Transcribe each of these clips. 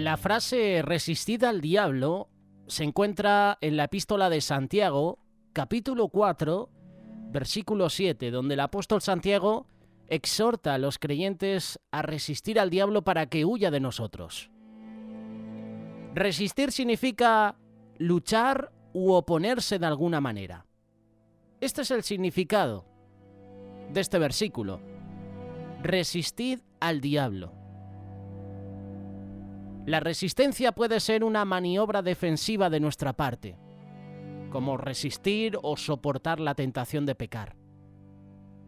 La frase resistid al diablo se encuentra en la epístola de Santiago, capítulo 4, versículo 7, donde el apóstol Santiago exhorta a los creyentes a resistir al diablo para que huya de nosotros. Resistir significa luchar u oponerse de alguna manera. Este es el significado de este versículo. Resistid al diablo. La resistencia puede ser una maniobra defensiva de nuestra parte, como resistir o soportar la tentación de pecar.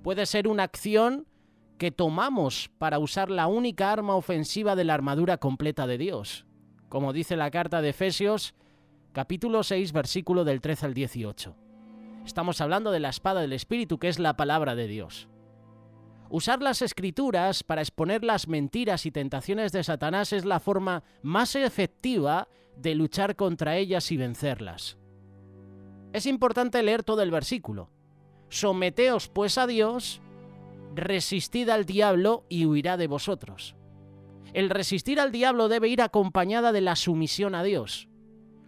Puede ser una acción que tomamos para usar la única arma ofensiva de la armadura completa de Dios, como dice la carta de Efesios, capítulo 6, versículo del 13 al 18. Estamos hablando de la espada del Espíritu, que es la palabra de Dios. Usar las Escrituras para exponer las mentiras y tentaciones de Satanás es la forma más efectiva de luchar contra ellas y vencerlas. Es importante leer todo el versículo. Someteos pues a Dios, resistid al diablo y huirá de vosotros. El resistir al diablo debe ir acompañada de la sumisión a Dios.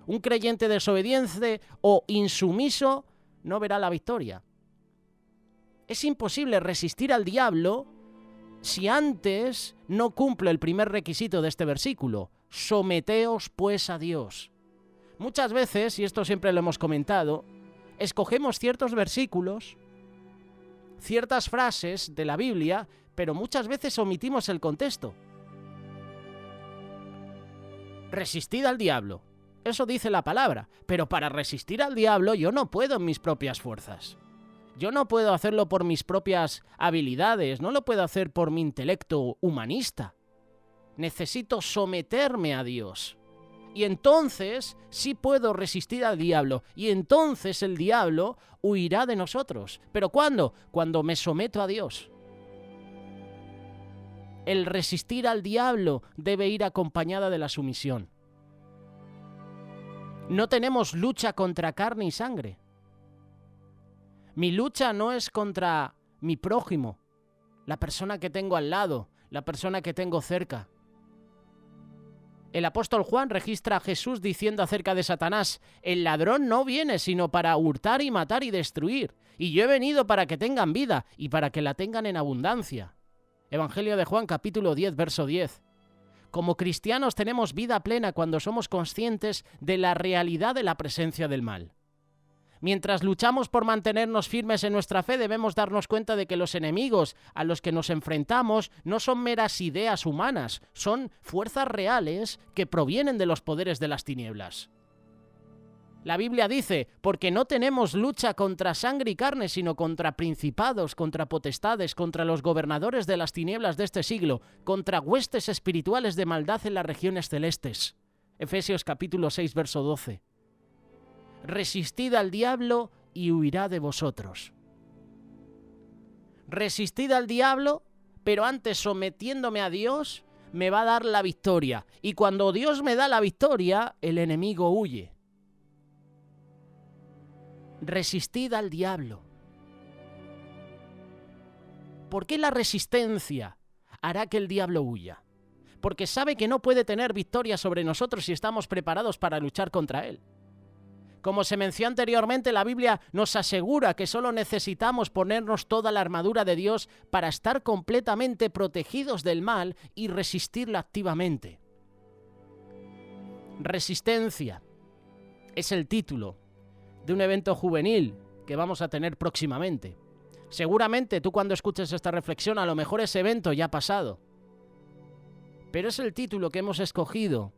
Un creyente desobediente o insumiso no verá la victoria. Es imposible resistir al diablo si antes no cumple el primer requisito de este versículo. Someteos pues a Dios. Muchas veces, y esto siempre lo hemos comentado, escogemos ciertos versículos, ciertas frases de la Biblia, pero muchas veces omitimos el contexto. Resistid al diablo. Eso dice la palabra, pero para resistir al diablo yo no puedo en mis propias fuerzas. Yo no puedo hacerlo por mis propias habilidades, no lo puedo hacer por mi intelecto humanista. Necesito someterme a Dios. Y entonces sí puedo resistir al diablo, y entonces el diablo huirá de nosotros. ¿Pero cuándo? Cuando me someto a Dios. El resistir al diablo debe ir acompañada de la sumisión. No tenemos lucha contra carne y sangre. Mi lucha no es contra mi prójimo, la persona que tengo al lado, la persona que tengo cerca. El apóstol Juan registra a Jesús diciendo acerca de Satanás: el ladrón no viene sino para hurtar y matar y destruir, y yo he venido para que tengan vida y para que la tengan en abundancia. Evangelio de Juan, capítulo 10, verso 10. Como cristianos tenemos vida plena cuando somos conscientes de la realidad de la presencia del mal. Mientras luchamos por mantenernos firmes en nuestra fe, debemos darnos cuenta de que los enemigos a los que nos enfrentamos no son meras ideas humanas, son fuerzas reales que provienen de los poderes de las tinieblas. La Biblia dice: porque no tenemos lucha contra sangre y carne, sino contra principados, contra potestades, contra los gobernadores de las tinieblas de este siglo, contra huestes espirituales de maldad en las regiones celestes. Efesios capítulo 6, verso 12. Resistid al diablo y huirá de vosotros. Resistid al diablo, pero antes sometiéndome a Dios me va a dar la victoria. Y cuando Dios me da la victoria, el enemigo huye. Resistid al diablo. ¿Por qué la resistencia hará que el diablo huya? Porque sabe que no puede tener victoria sobre nosotros si estamos preparados para luchar contra él. Como se mencionó anteriormente, la Biblia nos asegura que solo necesitamos ponernos toda la armadura de Dios para estar completamente protegidos del mal y resistirla activamente. Resistencia es el título de un evento juvenil que vamos a tener próximamente. Seguramente tú, cuando escuches esta reflexión, a lo mejor ese evento ya ha pasado. Pero es el título que hemos escogido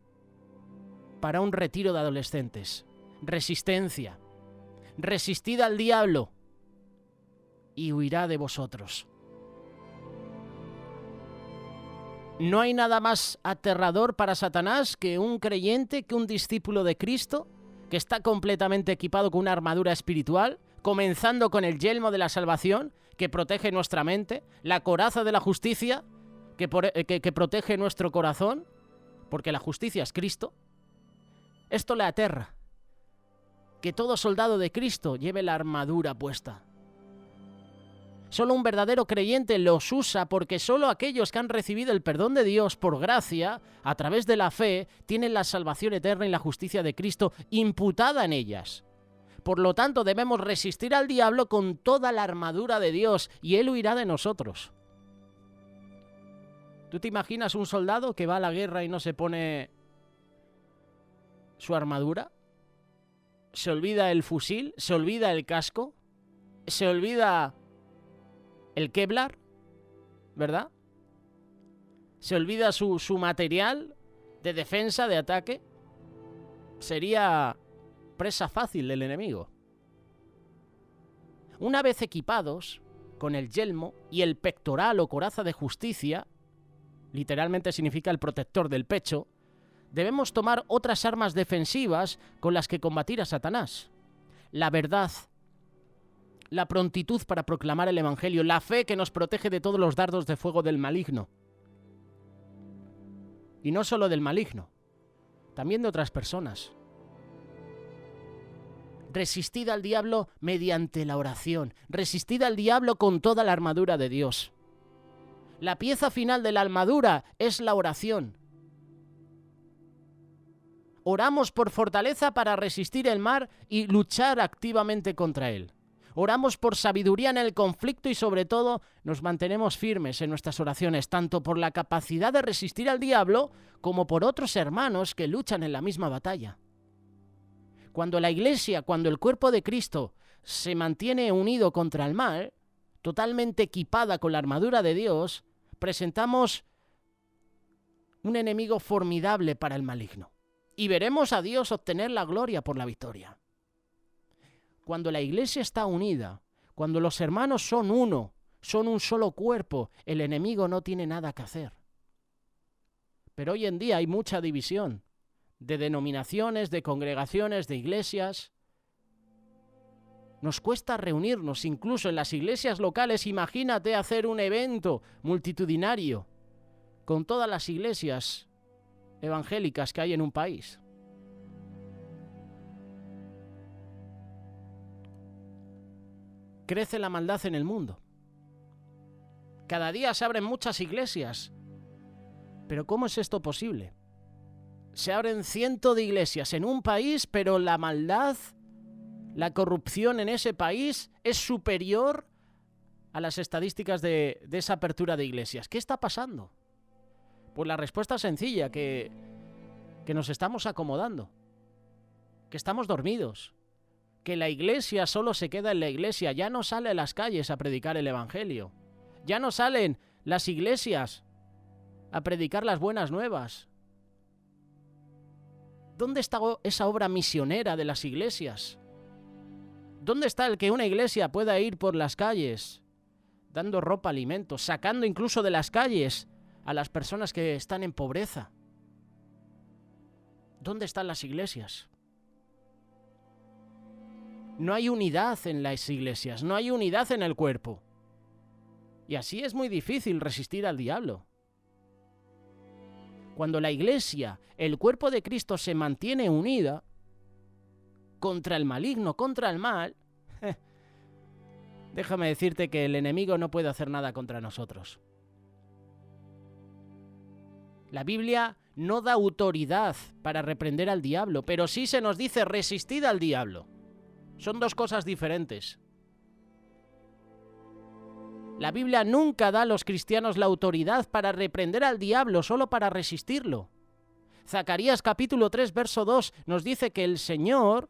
para un retiro de adolescentes. Resistencia. Resistid al diablo y huirá de vosotros. No hay nada más aterrador para Satanás que un creyente, que un discípulo de Cristo, que está completamente equipado con una armadura espiritual, comenzando con el yelmo de la salvación, que protege nuestra mente, la coraza de la justicia, que protege nuestro corazón, porque la justicia es Cristo. Esto le aterra. Que todo soldado de Cristo lleve la armadura puesta. Solo un verdadero creyente los usa porque solo aquellos que han recibido el perdón de Dios por gracia, a través de la fe, tienen la salvación eterna y la justicia de Cristo imputada en ellas. Por lo tanto, debemos resistir al diablo con toda la armadura de Dios y él huirá de nosotros. ¿Tú te imaginas un soldado que va a la guerra y no se pone su armadura? ¿Se olvida el fusil? ¿Se olvida el casco? ¿Se olvida el Kevlar? ¿Verdad? ¿Se olvida su material de defensa, de ataque? Sería presa fácil del enemigo. Una vez equipados con el yelmo y el pectoral o coraza de justicia, literalmente significa el protector del pecho, debemos tomar otras armas defensivas con las que combatir a Satanás. La verdad, la prontitud para proclamar el Evangelio, la fe que nos protege de todos los dardos de fuego del maligno. Y no solo del maligno, también de otras personas. Resistid al diablo mediante la oración. Resistid al diablo con toda la armadura de Dios. La pieza final de la armadura es la oración. Oramos por fortaleza para resistir el mal y luchar activamente contra él. Oramos por sabiduría en el conflicto y sobre todo nos mantenemos firmes en nuestras oraciones, tanto por la capacidad de resistir al diablo como por otros hermanos que luchan en la misma batalla. Cuando la Iglesia, cuando el cuerpo de Cristo se mantiene unido contra el mal, totalmente equipada con la armadura de Dios, presentamos un enemigo formidable para el maligno. Y veremos a Dios obtener la gloria por la victoria. Cuando la Iglesia está unida, cuando los hermanos son uno, son un solo cuerpo, el enemigo no tiene nada que hacer. Pero hoy en día hay mucha división de denominaciones, de congregaciones, de iglesias. Nos cuesta reunirnos, incluso en las iglesias locales. Imagínate hacer un evento multitudinario con todas las iglesias evangélicas que hay en un país. Crece la maldad en el mundo. Cada día se abren muchas iglesias. Pero ¿cómo es esto posible? Se abren cientos de iglesias en un país, pero la maldad, la corrupción en ese país es superior a las estadísticas de esa apertura de iglesias. ¿Qué está pasando? Pues la respuesta es sencilla, que nos estamos acomodando, que estamos dormidos, que la iglesia solo se queda en la iglesia, ya no sale a las calles a predicar el Evangelio, ya no salen las iglesias a predicar las buenas nuevas. ¿Dónde está esa obra misionera de las iglesias? ¿Dónde está el que una iglesia pueda ir por las calles, dando ropa, alimentos, sacando incluso de las calles a las personas que están en pobreza? ¿Dónde están las iglesias? No hay unidad en las iglesias, no hay unidad en el cuerpo. Y así es muy difícil resistir al diablo. Cuando la iglesia, el cuerpo de Cristo, se mantiene unida contra el maligno, contra el mal, déjame decirte que el enemigo no puede hacer nada contra nosotros. La Biblia no da autoridad para reprender al diablo, pero sí se nos dice resistid al diablo. Son dos cosas diferentes. La Biblia nunca da a los cristianos la autoridad para reprender al diablo, solo para resistirlo. Zacarías capítulo 3, verso 2 nos dice que el Señor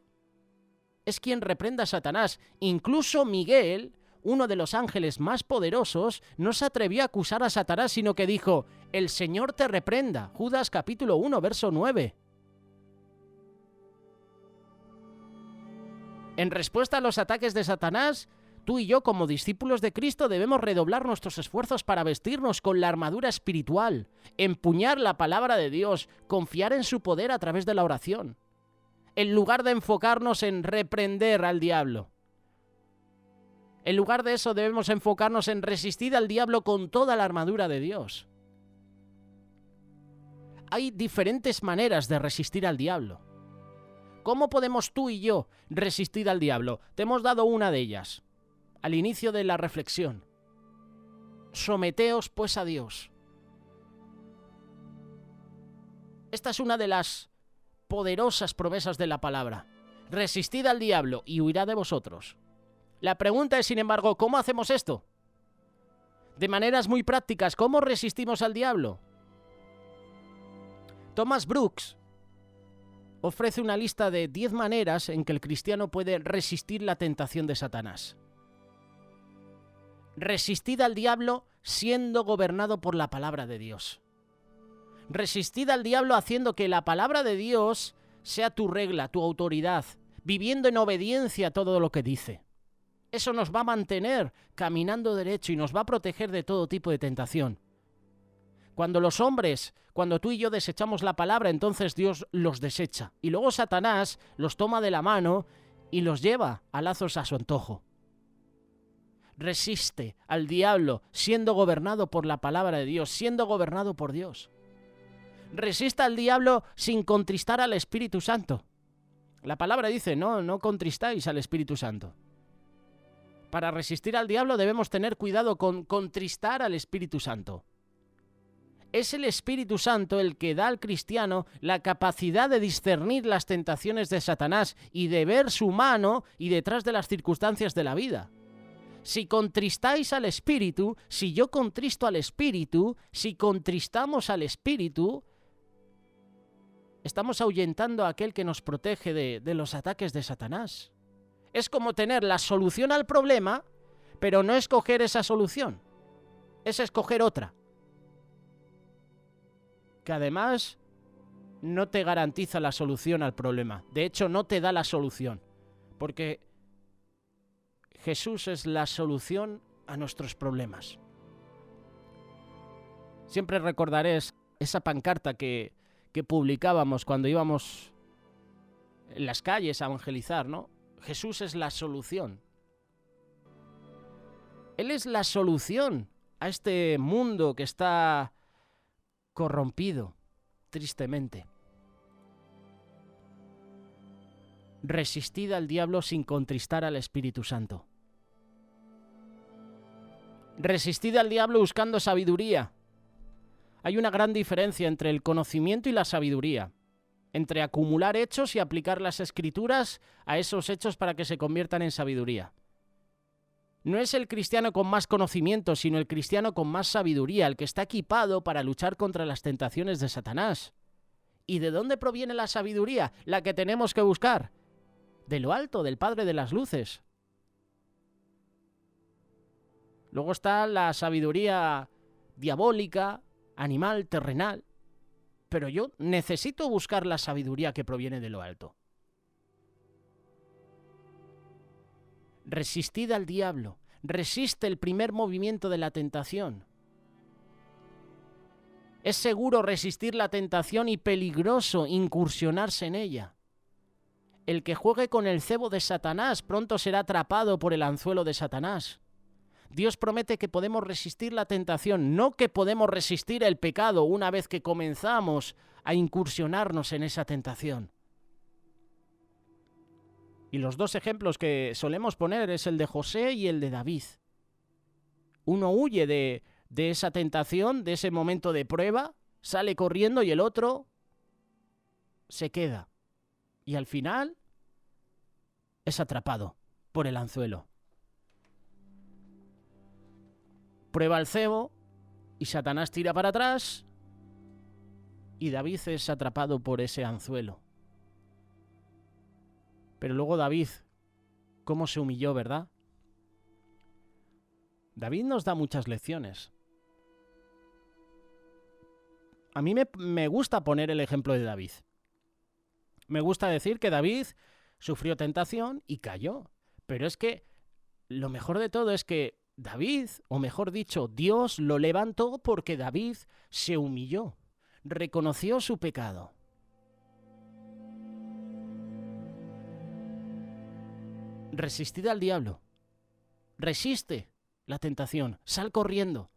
es quien reprenda a Satanás. Incluso Miguel, uno de los ángeles más poderosos, no se atrevió a acusar a Satanás, sino que dijo, el Señor te reprenda. Judas capítulo 1, verso 9. En respuesta a los ataques de Satanás, tú y yo, como discípulos de Cristo, debemos redoblar nuestros esfuerzos para vestirnos con la armadura espiritual, empuñar la palabra de Dios, confiar en su poder a través de la oración, en lugar de enfocarnos en reprender al diablo. En lugar de eso, debemos enfocarnos en resistir al diablo con toda la armadura de Dios. Hay diferentes maneras de resistir al diablo. ¿Cómo podemos tú y yo resistir al diablo? Te hemos dado una de ellas al inicio de la reflexión. Someteos pues a Dios. Esta es una de las poderosas promesas de la palabra. Resistid al diablo y huirá de vosotros. La pregunta es, sin embargo, ¿cómo hacemos esto? De maneras muy prácticas, ¿cómo resistimos al diablo? Thomas Brooks ofrece una lista de 10 maneras en que el cristiano puede resistir la tentación de Satanás. Resistid al diablo siendo gobernado por la palabra de Dios. Resistid al diablo haciendo que la palabra de Dios sea tu regla, tu autoridad, viviendo en obediencia a todo lo que dice. Eso nos va a mantener caminando derecho y nos va a proteger de todo tipo de tentación. Cuando tú y yo desechamos la palabra, entonces Dios los desecha. Y luego Satanás los toma de la mano y los lleva a lazos a su antojo. Resiste al diablo siendo gobernado por la palabra de Dios, siendo gobernado por Dios. Resista al diablo sin contristar al Espíritu Santo. La palabra dice, no contristáis al Espíritu Santo. Para resistir al diablo debemos tener cuidado con contristar al Espíritu Santo. Es el Espíritu Santo el que da al cristiano la capacidad de discernir las tentaciones de Satanás y de ver su mano y detrás de las circunstancias de la vida. Si contristáis al Espíritu, si yo contristo al Espíritu, si contristamos al Espíritu, estamos ahuyentando a aquel que nos protege de los ataques de Satanás. Es como tener la solución al problema, pero no escoger esa solución. Es escoger otra. Que además no te garantiza la solución al problema. De hecho, no te da la solución. Porque Jesús es la solución a nuestros problemas. Siempre recordaré esa pancarta que publicábamos cuando íbamos en las calles a evangelizar, ¿no? Jesús es la solución. Él es la solución a este mundo que está corrompido, tristemente. Resistid al diablo sin contristar al Espíritu Santo. Resistid al diablo buscando sabiduría. Hay una gran diferencia entre el conocimiento y la sabiduría, entre acumular hechos y aplicar las escrituras a esos hechos para que se conviertan en sabiduría. No es el cristiano con más conocimiento, sino el cristiano con más sabiduría, el que está equipado para luchar contra las tentaciones de Satanás. ¿Y de dónde proviene la sabiduría? La que tenemos que buscar. De lo alto, del Padre de las luces. Luego está la sabiduría diabólica, animal, terrenal. Pero yo necesito buscar la sabiduría que proviene de lo alto. Resistid al diablo. Resiste el primer movimiento de la tentación. Es seguro resistir la tentación y peligroso incursionarse en ella. El que juegue con el cebo de Satanás pronto será atrapado por el anzuelo de Satanás. Dios promete que podemos resistir la tentación, no que podemos resistir el pecado una vez que comenzamos a incursionarnos en esa tentación. Y los dos ejemplos que solemos poner es el de José y el de David. Uno huye de esa tentación, de ese momento de prueba, sale corriendo y el otro se queda. Y al final es atrapado por el anzuelo. Prueba el cebo y Satanás tira para atrás y David es atrapado por ese anzuelo. Pero luego David, cómo se humilló, ¿verdad? David nos da muchas lecciones. A mí me gusta poner el ejemplo de David. Me gusta decir que David sufrió tentación y cayó. Pero es que lo mejor de todo es que David, o mejor dicho, Dios lo levantó porque David se humilló, reconoció su pecado. Resistid al diablo. Resiste la tentación. Sal corriendo.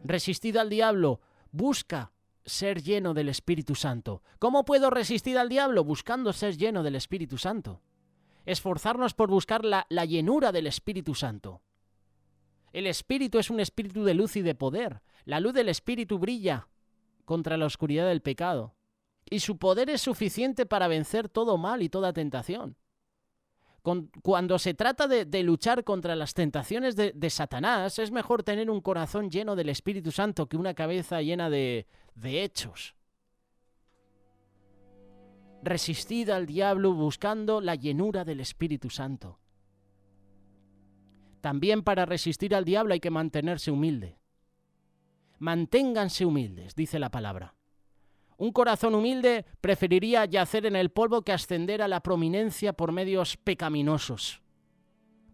Resistid al diablo. Busca ser lleno del Espíritu Santo. ¿Cómo puedo resistir al diablo? Buscando ser lleno del Espíritu Santo. Esforzarnos por buscar la llenura del Espíritu Santo. El Espíritu es un espíritu de luz y de poder. La luz del Espíritu brilla contra la oscuridad del pecado. Y su poder es suficiente para vencer todo mal y toda tentación. Cuando se trata de luchar contra las tentaciones de Satanás, es mejor tener un corazón lleno del Espíritu Santo que una cabeza llena de hechos. Resistid al diablo buscando la llenura del Espíritu Santo. También para resistir al diablo hay que mantenerse humilde. Manténganse humildes, dice la palabra. Un corazón humilde preferiría yacer en el polvo que ascender a la prominencia por medios pecaminosos.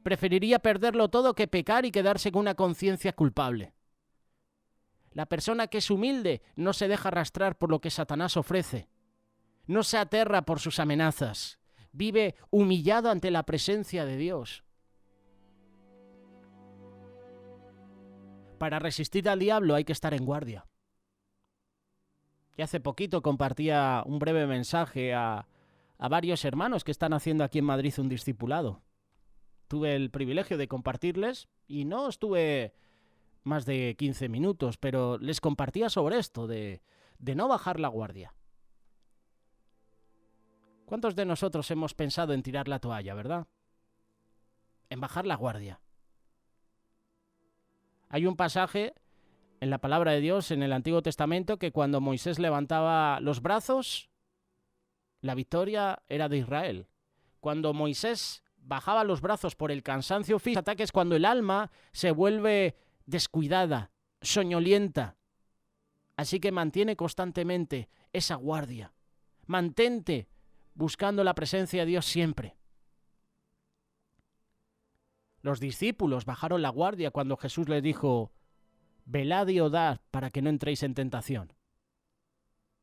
Preferiría perderlo todo que pecar y quedarse con una conciencia culpable. La persona que es humilde no se deja arrastrar por lo que Satanás ofrece. No se aterra por sus amenazas. Vive humillado ante la presencia de Dios. Para resistir al diablo hay que estar en guardia. Y hace poquito compartía un breve mensaje a varios hermanos que están haciendo aquí en Madrid un discipulado. Tuve el privilegio de compartirles y no estuve más de 15 minutos, pero les compartía sobre esto, de no bajar la guardia. ¿Cuántos de nosotros hemos pensado en tirar la toalla, verdad? En bajar la guardia. Hay un pasaje en la palabra de Dios, en el Antiguo Testamento, que cuando Moisés levantaba los brazos, la victoria era de Israel. Cuando Moisés bajaba los brazos por el cansancio físico, ataques cuando el alma se vuelve descuidada, soñolienta. Así que mantiene constantemente esa guardia. Mantente buscando la presencia de Dios siempre. Los discípulos bajaron la guardia cuando Jesús les dijo: velad y orad para que no entréis en tentación.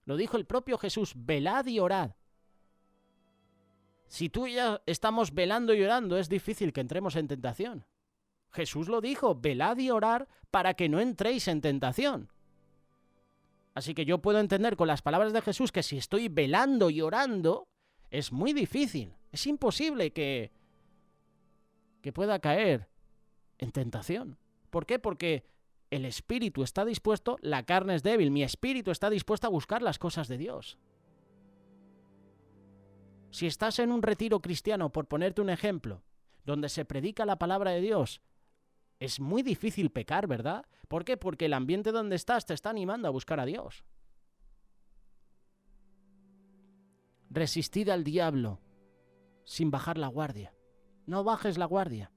Lo dijo el propio Jesús: velad y orad. Si tú y yo estamos velando y orando, es difícil que entremos en tentación. Jesús lo dijo: velad y orad para que no entréis en tentación. Así que yo puedo entender con las palabras de Jesús que si estoy velando y orando, es muy difícil, es imposible que pueda caer en tentación. ¿Por qué? Porque el espíritu está dispuesto, la carne es débil, mi espíritu está dispuesto a buscar las cosas de Dios. Si estás en un retiro cristiano, por ponerte un ejemplo, donde se predica la palabra de Dios, es muy difícil pecar, ¿verdad? ¿Por qué? Porque el ambiente donde estás te está animando a buscar a Dios. Resistid al diablo sin bajar la guardia. No bajes la guardia.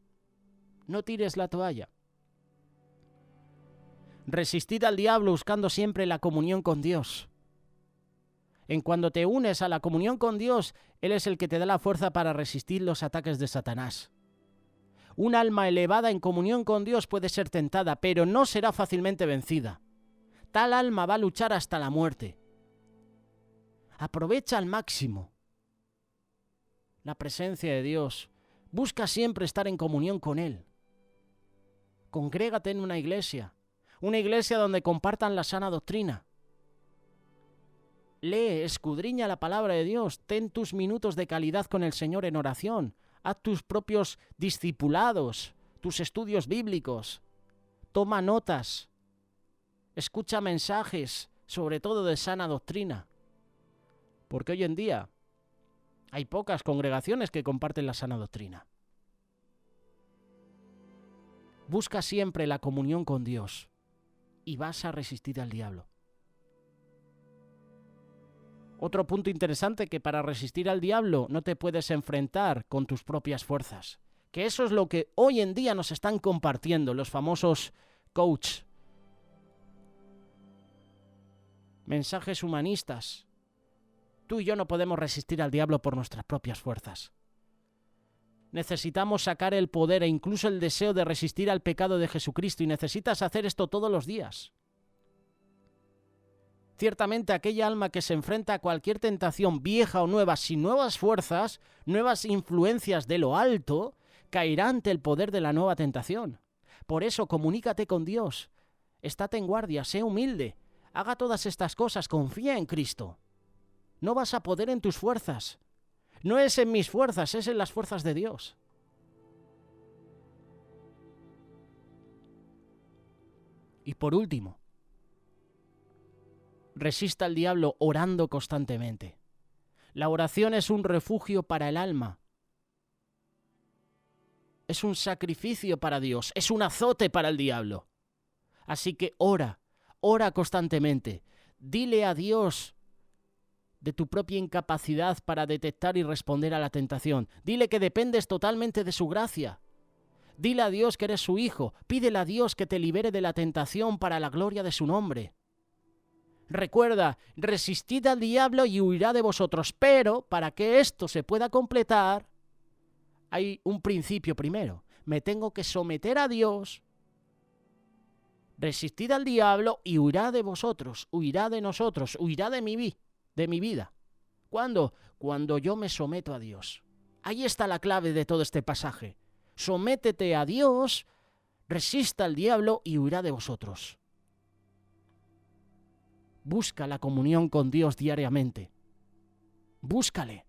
No tires la toalla. Resistid al diablo buscando siempre la comunión con Dios. En cuando te unes a la comunión con Dios, Él es el que te da la fuerza para resistir los ataques de Satanás. Un alma elevada en comunión con Dios puede ser tentada, pero no será fácilmente vencida. Tal alma va a luchar hasta la muerte. Aprovecha al máximo la presencia de Dios. Busca siempre estar en comunión con Él. Congrégate en una iglesia donde compartan la sana doctrina. Lee, escudriña la palabra de Dios, ten tus minutos de calidad con el Señor en oración, haz tus propios discipulados, tus estudios bíblicos, toma notas, escucha mensajes, sobre todo de sana doctrina, porque hoy en día hay pocas congregaciones que comparten la sana doctrina. Busca siempre la comunión con Dios y vas a resistir al diablo. Otro punto interesante, que para resistir al diablo no te puedes enfrentar con tus propias fuerzas. Que eso es lo que hoy en día nos están compartiendo los famosos coach. Mensajes humanistas. Tú y yo no podemos resistir al diablo por nuestras propias fuerzas. Necesitamos sacar el poder e incluso el deseo de resistir al pecado de Jesucristo, y necesitas hacer esto todos los días. Ciertamente aquella alma que se enfrenta a cualquier tentación, vieja o nueva, sin nuevas fuerzas, nuevas influencias de lo alto, caerá ante el poder de la nueva tentación. Por eso, comunícate con Dios, estate en guardia, sé humilde, haga todas estas cosas, confía en Cristo. No vas a poder en tus fuerzas. No es en mis fuerzas, es en las fuerzas de Dios. Y por último, resista al diablo orando constantemente. La oración es un refugio para el alma. Es un sacrificio para Dios, es un azote para el diablo. Así que ora constantemente. Dile a Dios de tu propia incapacidad para detectar y responder a la tentación. Dile que dependes totalmente de su gracia. Dile a Dios que eres su hijo. Pídele a Dios que te libere de la tentación para la gloria de su nombre. Recuerda, resistid al diablo y huirá de vosotros. Pero para que esto se pueda completar, hay un principio primero. Me tengo que someter a Dios. Resistid al diablo y huirá de vosotros, huirá de nosotros, huirá de mi vida. ¿Cuándo? Cuando yo me someto a Dios. Ahí está la clave de todo este pasaje. Sométete a Dios, resista al diablo y huirá de vosotros. Busca la comunión con Dios diariamente. Búscale.